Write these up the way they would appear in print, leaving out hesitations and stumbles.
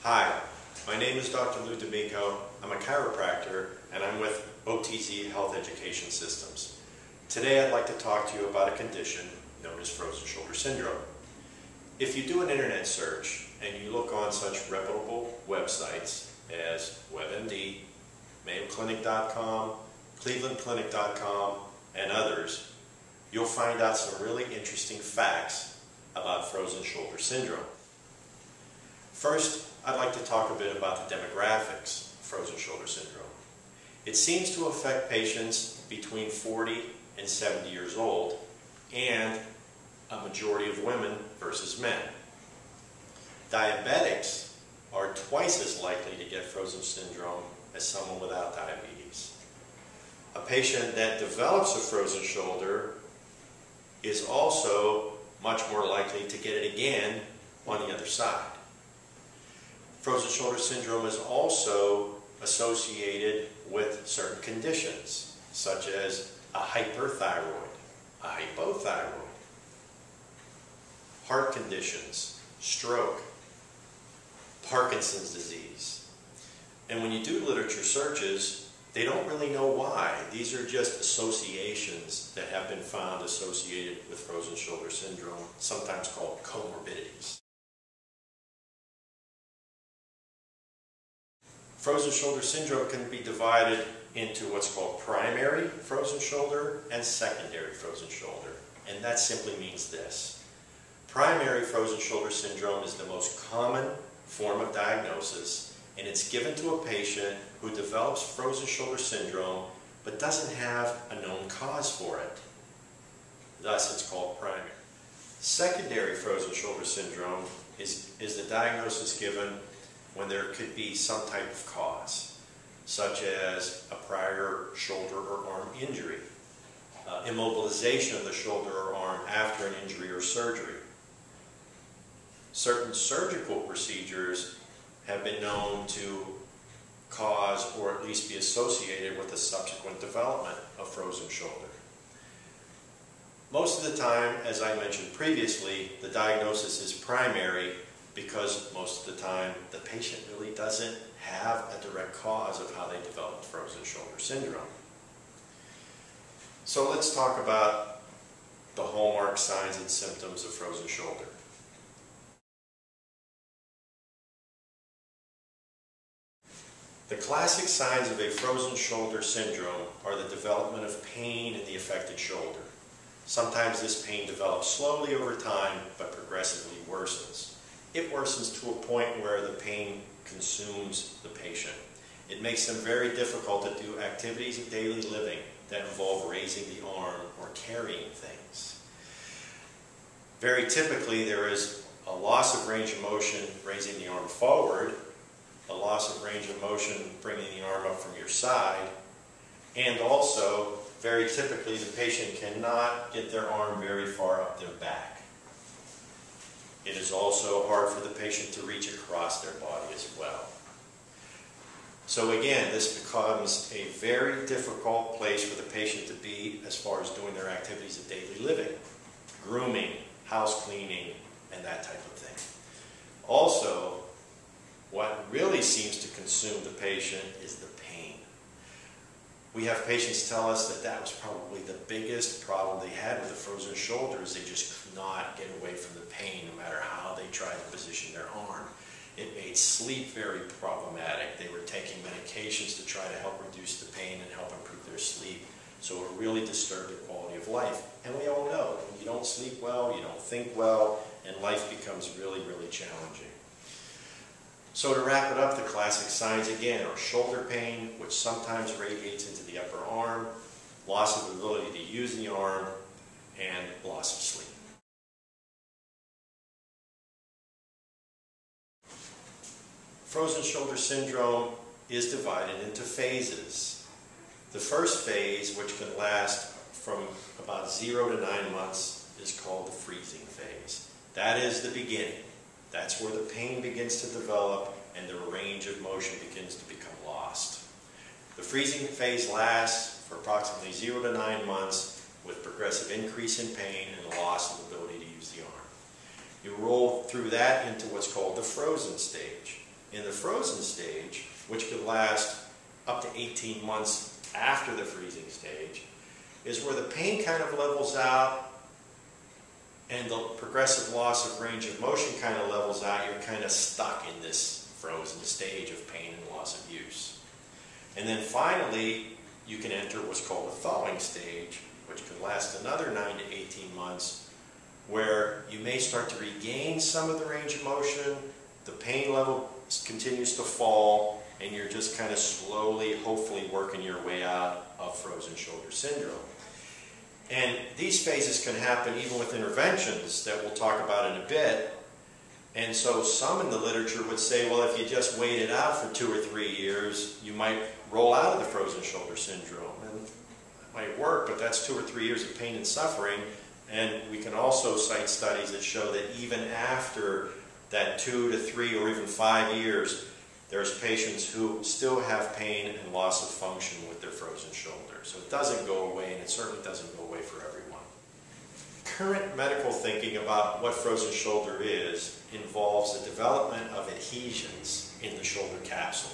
Hi, my name is Dr. Lou D'Amico. I'm a chiropractor and I'm with OTZ Health Education Systems. Today I'd like to talk to you about a condition known as frozen shoulder syndrome. If you do an internet search and you look on such reputable websites as WebMD, MayoClinic.com, ClevelandClinic.com, and others, you'll find out some really interesting facts about frozen shoulder syndrome. First, I'd like to talk a bit about the demographics of frozen shoulder syndrome. It seems to affect patients between 40 and 70 years old, and a majority of women versus men. Diabetics are twice as likely to get frozen syndrome as someone without diabetes. A patient that develops a frozen shoulder is also much more likely to get it again on the other side. Frozen shoulder syndrome is also associated with certain conditions, such as a hyperthyroid, a hypothyroid, heart conditions, stroke, Parkinson's disease. And when you do literature searches, they don't really know why. These are just associations that have been found associated with frozen shoulder syndrome, sometimes called comorbidities. Frozen shoulder syndrome can be divided into what's called primary frozen shoulder and secondary frozen shoulder. And that simply means this. Primary frozen shoulder syndrome is the most common form of diagnosis, and it's given to a patient who develops frozen shoulder syndrome but doesn't have a known cause for it. Thus, it's called primary. Secondary frozen shoulder syndrome is the diagnosis given when there could be some type of cause, such as a prior shoulder or arm injury, immobilization of the shoulder or arm after an injury or surgery. Certain surgical procedures have been known to cause or at least be associated with the subsequent development of frozen shoulder. Most of the time, as I mentioned previously, the diagnosis is primary because most of the time the patient really doesn't have a direct cause of how they developed frozen shoulder syndrome. So let's talk about the hallmark signs and symptoms of frozen shoulder. The classic signs of a frozen shoulder syndrome are the development of pain in the affected shoulder. Sometimes this pain develops slowly over time but progressively worsens. It worsens to a point where the pain consumes the patient. It makes them very difficult to do activities of daily living that involve raising the arm or carrying things. Very typically, there is a loss of range of motion raising the arm forward, a loss of range of motion bringing the arm up from your side, and also, very typically, the patient cannot get their arm very far up their back. It is also hard for the patient to reach across their body as well. So again, this becomes a very difficult place for the patient to be as far as doing their activities of daily living, grooming, house cleaning, and that type of thing. Also, what really seems to consume the patient is the pain. We have patients tell us that that was probably the biggest problem they had with the frozen shoulder, is they just could not get away from the pain no matter how they tried to position their arm. It made sleep very problematic. They were taking medications to try to help reduce the pain and help improve their sleep. So it really disturbed their quality of life. And we all know, when you don't sleep well, you don't think well, and life becomes really, really challenging. So to wrap it up, the classic signs again are shoulder pain, which sometimes radiates into the upper arm, loss of ability to use the arm, and loss of sleep. Frozen shoulder syndrome is divided into phases. The first phase, which can last from about 0 to 9 months, is called the freezing phase. That is the beginning. That's where the pain begins to develop and the range of motion begins to become lost. The freezing phase lasts for approximately 0 to 9 months with progressive increase in pain and loss of ability to use the arm. You roll through that into what's called the frozen stage. In the frozen stage, which could last up to 18 months after the freezing stage, is where the pain kind of levels out and the progressive loss of range of motion kind of levels out. You're kind of stuck in this frozen stage of pain and loss of use. And then finally, you can enter what's called a thawing stage, which could last another 9 to 18 months, where you may start to regain some of the range of motion, the pain level continues to fall, and you're just kind of slowly, hopefully, working your way out of frozen shoulder syndrome. And these phases can happen even with interventions that we'll talk about in a bit. And so some in the literature would say, well, if you just wait it out for 2 or 3 years, you might roll out of the frozen shoulder syndrome. And that might work, but that's 2 or 3 years of pain and suffering. And we can also cite studies that show that even after that 2 to 3 or even 5 years, there's patients who still have pain and loss of function with their frozen shoulder. So it doesn't go away, and it certainly doesn't go away for everyone. Current medical thinking about what frozen shoulder is involves the development of adhesions in the shoulder capsule.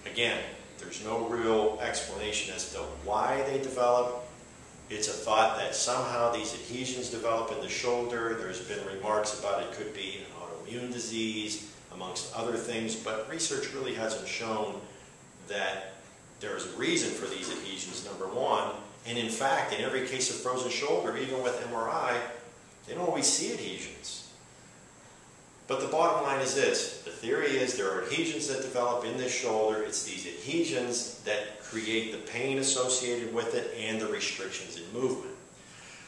Again, there's no real explanation as to why they develop. It's a thought that somehow these adhesions develop in the shoulder. There's been remarks about it could be an autoimmune disease, amongst other things, but research really hasn't shown that there's a reason for these adhesions, number one. And in fact, in every case of frozen shoulder, even with MRI, they don't always see adhesions. But the bottom line is this. The theory is there are adhesions that develop in this shoulder. It's these adhesions that create the pain associated with it and the restrictions in movement.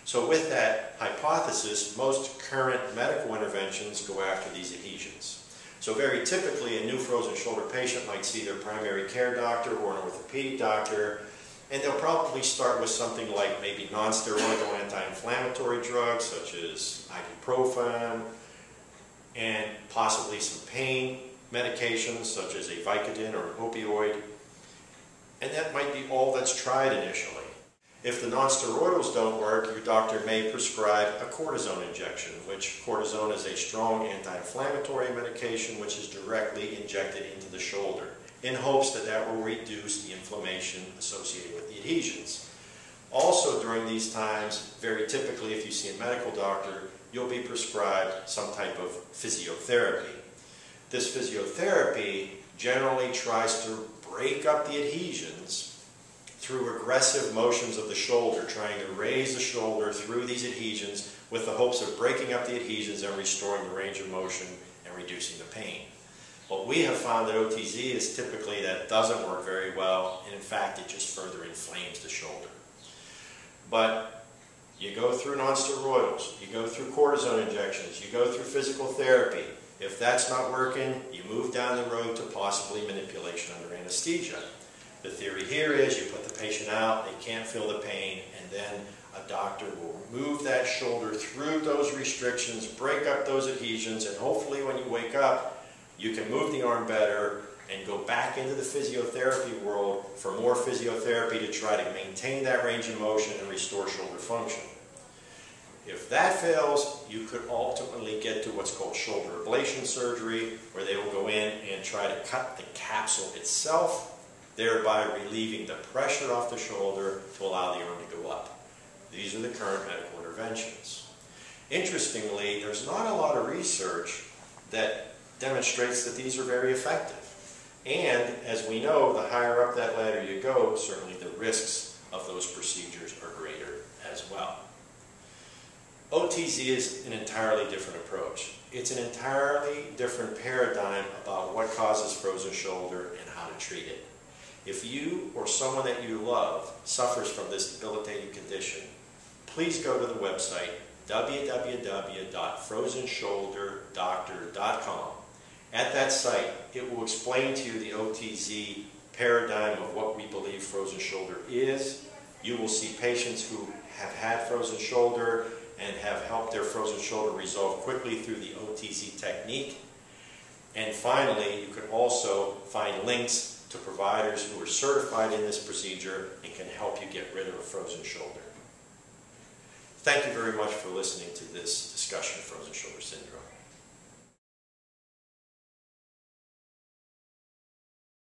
So with that hypothesis, most current medical interventions go after these adhesions. So very typically, a new frozen shoulder patient might see their primary care doctor or an orthopedic doctor, and they'll probably start with something like maybe non-steroidal anti-inflammatory drugs such as ibuprofen, and possibly some pain medications such as a Vicodin or an opioid. And that might be all that's tried initially. If the non-steroidals don't work, your doctor may prescribe a cortisone injection, which cortisone is a strong anti-inflammatory medication which is directly injected into the shoulder in hopes that that will reduce the inflammation associated with the adhesions. Also during these times, very typically if you see a medical doctor, you'll be prescribed some type of physiotherapy. This physiotherapy generally tries to break up the adhesions through aggressive motions of the shoulder, trying to raise the shoulder through these adhesions with the hopes of breaking up the adhesions and restoring the range of motion and reducing the pain. What we have found at OTZ is typically that doesn't work very well, and in fact it just further inflames the shoulder. But you go through non-steroidals, you go through cortisone injections, you go through physical therapy. If that's not working, you move down the road to possibly manipulation under anesthesia. The theory here is you put the patient out, they can't feel the pain, and then a doctor will remove that shoulder through those restrictions, break up those adhesions, and hopefully when you wake up, you can move the arm better and go back into the physiotherapy world for more physiotherapy to try to maintain that range of motion and restore shoulder function. If that fails, you could ultimately get to what's called shoulder ablation surgery, where they will go in and try to cut the capsule itself, thereby relieving the pressure off the shoulder to allow the arm to go up. These are the current medical interventions. Interestingly, there's not a lot of research that demonstrates that these are very effective. And as we know, the higher up that ladder you go, certainly the risks of those procedures are greater as well. OTZ is an entirely different approach. It's an entirely different paradigm about what causes frozen shoulder and how to treat it. If you or someone that you love suffers from this debilitating condition, please go to the website www.frozenshoulder.com. At that site, it will explain to you the OTZ paradigm of what we believe frozen shoulder is. You will see patients who have had frozen shoulder and have helped their frozen shoulder resolve quickly through the OTZ technique. And finally, you can also find links to providers who are certified in this procedure and can help you get rid of a frozen shoulder. Thank you very much for listening to this discussion of frozen shoulder syndrome.